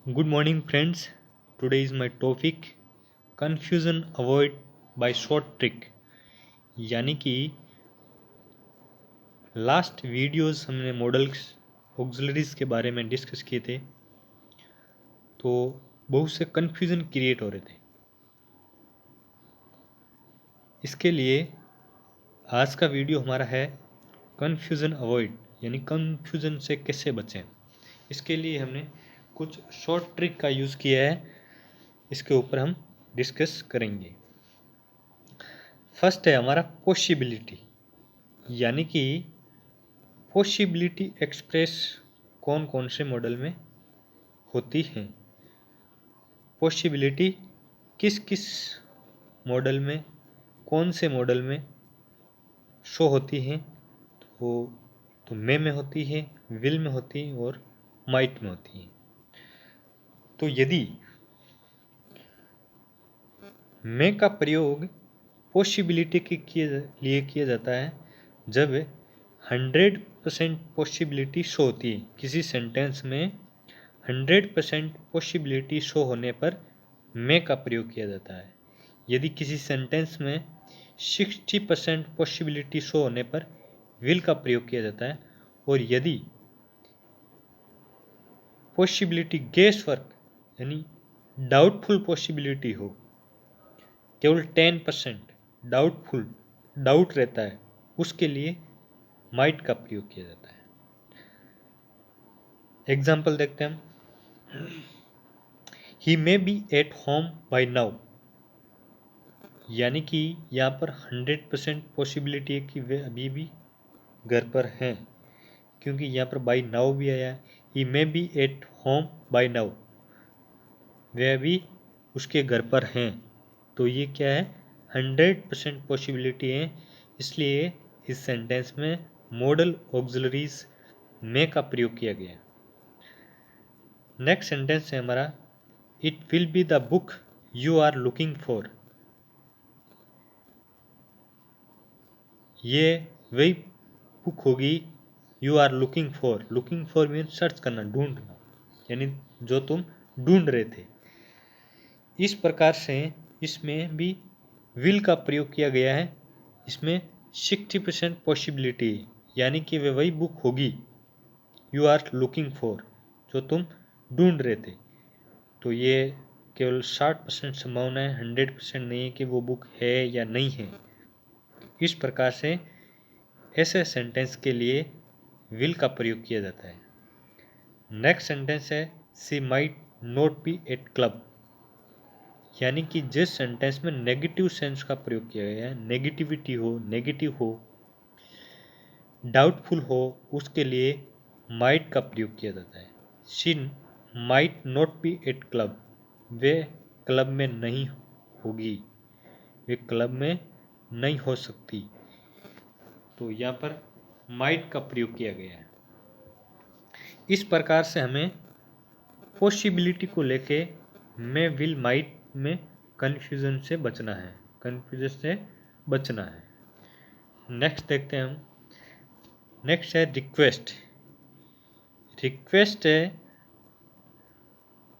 Good morning, friends. Today is my topic confusion avoid by short trick. यानी कि last videos हमने models auxiliaries के बारे में डिस्कस किए थे, तो बहुत से कन्फ्यूज़न क्रिएट हो रहे थे। इसके लिए आज का वीडियो हमारा है कन्फ्यूज़न अवॉइड, यानी कन्फ्यूज़न से कैसे बचें। इसके लिए हमने कुछ शॉर्ट ट्रिक का यूज़ किया है, इसके ऊपर हम डिस्कस करेंगे। फर्स्ट है हमारा पॉसिबिलिटी, यानी कि पॉसिबिलिटी एक्सप्रेस कौन कौन से मॉडल में होती हैं। पॉसिबिलिटी किस किस मॉडल में, कौन से मॉडल में शो होती हैं, तो में होती है, विल में होती है और माइट में होती है। तो यदि में का प्रयोग पॉसिबिलिटी के लिए किया जाता है जब 100% पॉसिबिलिटी शो होती है। किसी सेंटेंस में 100% पॉसिबिलिटी शो होने पर में का प्रयोग किया जाता है। यदि किसी सेंटेंस में 60% पॉसिबिलिटी शो होने पर विल का प्रयोग किया जाता है, और यदि पॉसिबिलिटी गेस वर्क यानी डाउटफुल पॉसिबिलिटी हो, केवल 10% डाउट रहता है, उसके लिए माइट का प्रयोग किया जाता है। एग्जाम्पल देखते हैं हम। He may be at home by now, यानी कि यहाँ पर 100% पॉसिबिलिटी है कि वे अभी भी घर पर हैं, क्योंकि यहाँ पर बाय नाउ भी आया है। He may be at home by now, वे अभी उसके घर पर हैं, तो ये क्या है, 100% पॉसिबिलिटी है। इसलिए इस सेंटेंस में मॉडल ऑक्सिलरीज में का प्रयोग किया गया। नेक्स्ट सेंटेंस है हमारा, it will be the book you are looking for. ये वही बुक होगी you are looking for. Looking for mean search करना, ढूंढना, यानी जो तुम ढूंढ रहे थे। इस प्रकार से इसमें भी विल का प्रयोग किया गया है। इसमें 60% पॉसिबिलिटी है, यानी कि वे वही बुक होगी यू आर लुकिंग फॉर, जो तुम ढूंढ रहे थे। तो ये केवल 60% संभावना है, 100% नहीं है कि वो बुक है या नहीं है। इस प्रकार से ऐसे सेंटेंस के लिए विल का प्रयोग किया जाता है। नेक्स्ट सेंटेंस है, she might not be at club, यानी कि जिस सेंटेंस में नेगेटिव सेंस का प्रयोग किया गया है, नेगेटिविटी हो, नेगेटिव हो, डाउटफुल हो, उसके लिए माइट का प्रयोग किया जाता है। She might not be at club, वे क्लब में नहीं होगी, वे क्लब में नहीं हो सकती, तो यहाँ पर माइट का प्रयोग किया गया है। इस प्रकार से हमें पॉसिबिलिटी को लेके में, विल, माइट में कन्फ्यूज़न से बचना है, नेक्स्ट देखते हैं हम। नेक्स्ट है रिक्वेस्ट। रिक्वेस्ट है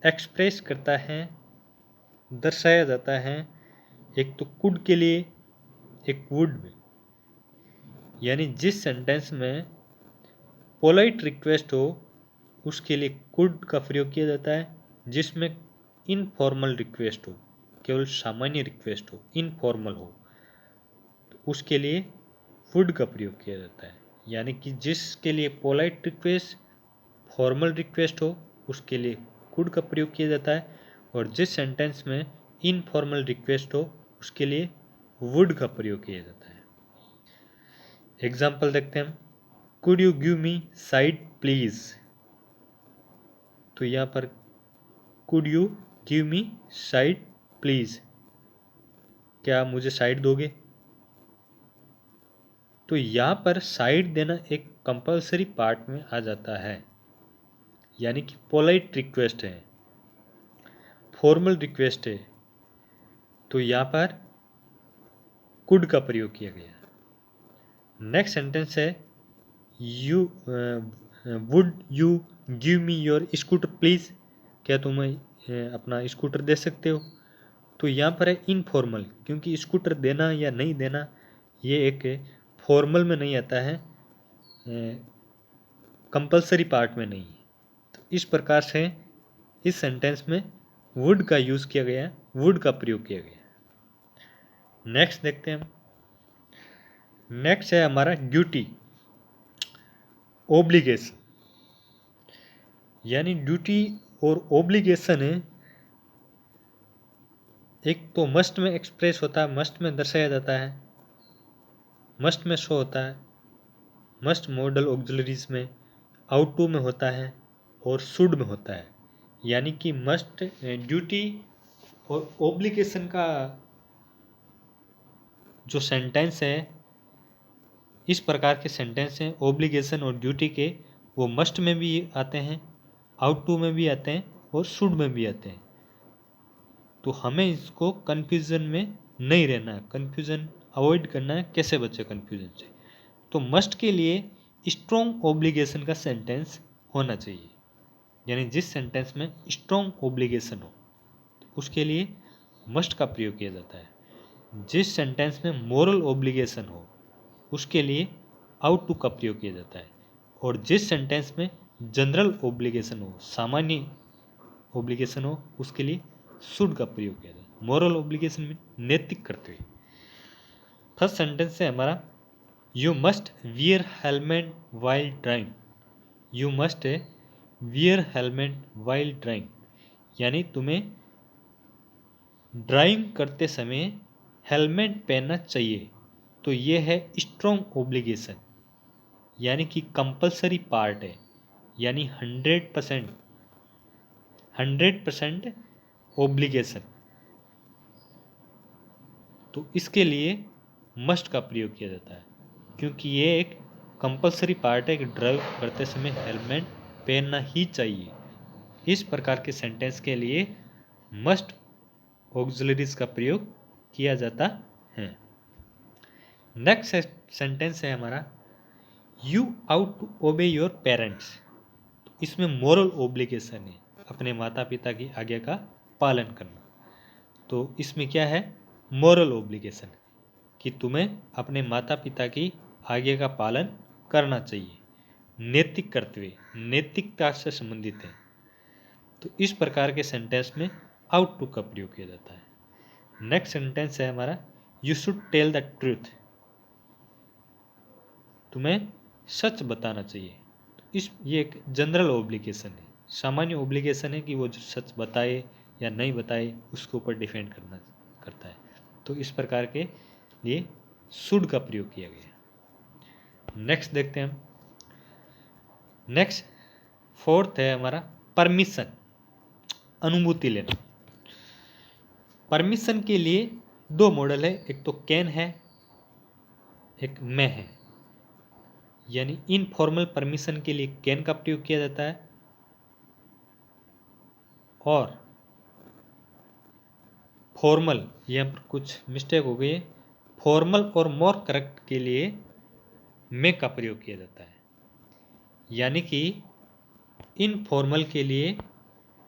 एक्सप्रेस करता है, दर्शाया जाता है एक तो कुड के लिए, एक वुड में। यानी जिस सेंटेंस में पोलाइट रिक्वेस्ट हो उसके लिए कुड का प्रयोग किया जाता है। जिसमें इनफॉर्मल रिक्वेस्ट हो, केवल सामान्य रिक्वेस्ट हो, इनफॉर्मल हो, तो उसके लिए वुड का प्रयोग किया जाता है। यानी कि जिसके लिए पोलाइट रिक्वेस्ट, फॉर्मल रिक्वेस्ट हो, उसके लिए कुड का प्रयोग किया जाता है, और जिस सेंटेंस में इनफॉर्मल रिक्वेस्ट हो उसके लिए वुड का प्रयोग किया जाता है। एग्जाम्पल देखते हैं हम। Could you give me side please, तो यहाँ पर could you give me side please, क्या आप मुझे साइड दोगे। तो यहाँ पर साइड देना एक कंपलसरी पार्ट में आ जाता है, यानी कि पोलाइट रिक्वेस्ट है, फॉर्मल रिक्वेस्ट है, तो यहाँ पर कुड का प्रयोग किया गया। नेक्स्ट सेंटेंस है, you would you give me your scooter please, क्या तुम अपना स्कूटर दे सकते हो? तो यहाँ पर है इनफॉर्मल, क्योंकि स्कूटर देना या नहीं देना ये एक फॉर्मल में नहीं आता है, कंपलसरी पार्ट में नहीं है। तो इस प्रकार से इस सेंटेंस में वुड का यूज़ किया गया है, वुड का प्रयोग किया गया है। नेक्स्ट देखते हैं हम। नेक्स्ट है हमारा ड्यूटी, ओब्लिगेशन। यानी ड्यूटी और ओब्लिगेशन है, एक तो मस्ट में एक्सप्रेस होता है, मस्ट में दर्शाया जाता है, मस्ट में शो होता है, मस्ट मॉडल ऑक्सिलरीज में, आउट टू में होता है और शुड में होता है। यानी कि मस्ट, ड्यूटी और ओब्लिगेशन का जो सेंटेंस है, इस प्रकार के सेंटेंस हैं ओब्लिगेशन और ड्यूटी के, वो मस्ट में भी आते हैं, आउट टू में भी आते हैं और शुड में भी आते हैं। तो हमें इसको कन्फ्यूज़न में नहीं रहना है, कन्फ्यूज़न अवॉइड करना है। कैसे बचे कन्फ्यूज़न से? तो मस्ट के लिए स्ट्रॉन्ग ओब्लिगेशन का सेंटेंस होना चाहिए, यानी जिस सेंटेंस में स्ट्रॉन्ग ओब्लिगेशन हो उसके लिए मस्ट का प्रयोग किया जाता है। जिस सेंटेंस में मोरल ओब्लिगेशन हो उसके लिए आउट टू का प्रयोग किया जाता है। और जिस सेंटेंस में जनरल ओब्लिगेशन हो, सामान्य ओब्लिगेशन हो, उसके लिए शुड का प्रयोग किया जाता है। मोरल ओब्लिगेशन में नैतिक कर्तव्य। फर्स्ट सेंटेंस है हमारा, you must wear helmet while driving. You must wear helmet while driving, यानी तुम्हें ड्राइविंग करते समय हेलमेट पहनना चाहिए। तो ये है स्ट्रॉन्ग ओब्लिगेशन, यानी कि कंपलसरी पार्ट है, यानी 100% ओब्लिगेशन। तो इसके लिए मस्ट का प्रयोग किया जाता है, क्योंकि ये एक कंपलसरी पार्ट है कि ड्राइव करते समय हेलमेट पहनना ही चाहिए। इस प्रकार के सेंटेंस के लिए मस्ट ऑक्सिलरीज का प्रयोग किया जाता है। नेक्स्ट सेंटेंस है हमारा, you ought to obey your parents. इसमें मोरल ओब्लिगेशन है, अपने माता पिता की आज्ञा का पालन करना। तो इसमें क्या है? मोरल ओब्लिगेशन, कि तुम्हें अपने माता पिता की आज्ञा का पालन करना चाहिए। नैतिक कर्तव्य, नैतिकता से संबंधित है। तो इस प्रकार के सेंटेंस में आउट टू का प्रयोग किया जाता है। नेक्स्ट सेंटेंस है हमारा, you should tell the truth. तुम्हें सच बताना चाहिए। ये एक जनरल ओब्लिगेशन है, सामान्य ओब्लिगेशन है कि वो जो सच बताए या नहीं बताए उसके ऊपर डिपेंड करता है। तो इस प्रकार के लिए शुड का प्रयोग किया गया। नेक्स्ट देखते हैं हम। नेक्स्ट फोर्थ है हमारा परमिशन, अनुमति लेना। परमिशन के लिए दो मॉडल है, एक तो कैन है, एक मैं है। यानी इनफॉर्मल परमिशन के लिए कैन का प्रयोग किया जाता है, और फॉर्मल, यहाँ पर कुछ मिस्टेक हो गई है, फॉर्मल और मोर करेक्ट के लिए मे का प्रयोग किया जाता है। यानी कि इनफॉर्मल के लिए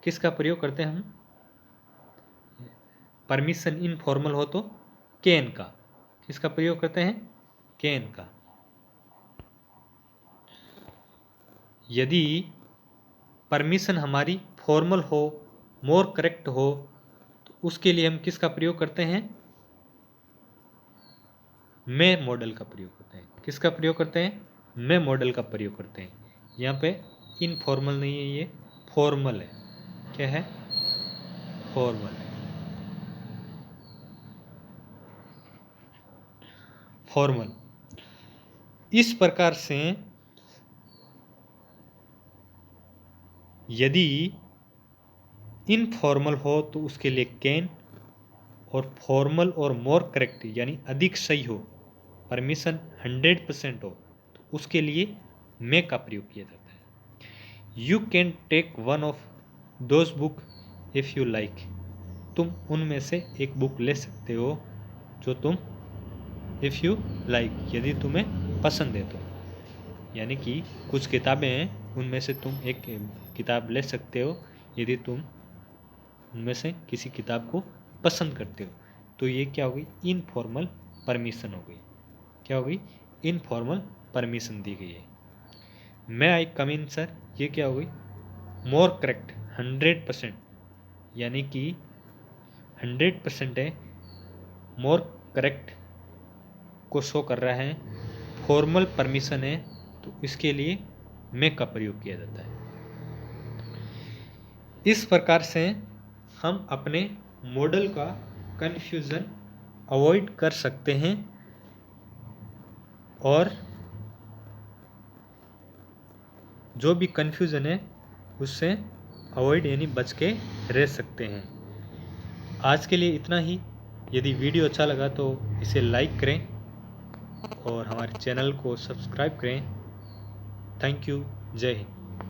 किसका प्रयोग करते हैं हम? परमिशन इनफॉर्मल हो तो कैन का। किसका प्रयोग करते हैं? कैन का। यदि परमिशन हमारी फॉर्मल हो, मोर करेक्ट हो, तो उसके लिए हम किसका प्रयोग करते हैं? मे मॉडल का प्रयोग करते हैं। किसका प्रयोग करते हैं? मे मॉडल का प्रयोग करते हैं। यहाँ पे इनफॉर्मल नहीं है, ये फॉर्मल है। क्या है? फॉर्मल है। फॉर्मल। इस प्रकार से यदि इनफॉर्मल हो तो उसके लिए कैन, और फॉर्मल और मोर करेक्ट यानी अधिक सही हो, परमिशन 100% हो, तो उसके लिए मे का प्रयोग किया जाता है। You can take one of those book if you like. तुम उनमें से एक बुक ले सकते हो जो तुम, इफ़ यू लाइक, यदि तुम्हें पसंद है तो। यानी कि कुछ किताबें हैं, उनमें से तुम एक किताब ले सकते हो यदि तुम उनमें से किसी किताब को पसंद करते हो। तो ये क्या हो गई, इनफॉर्मल परमिशन हो गई। क्या हो गई, इनफॉर्मल परमिशन दी गई है। मे आई कम इन सर, ये क्या हो गई, मोर करेक्ट 100%, यानी कि 100% है, मोर करेक्ट को शो कर रहा है। फॉर्मल परमिशन है तो इसके लिए मे का प्रयोग किया जाता है। इस प्रकार से हम अपने मॉडल का कन्फ्यूज़न अवॉइड कर सकते हैं और जो भी कन्फ्यूज़न है उससे अवॉइड यानी बच के रह सकते हैं। आज के लिए इतना ही। यदि वीडियो अच्छा लगा तो इसे लाइक करें और हमारे चैनल को सब्सक्राइब करें। Thank you. जय हिंद।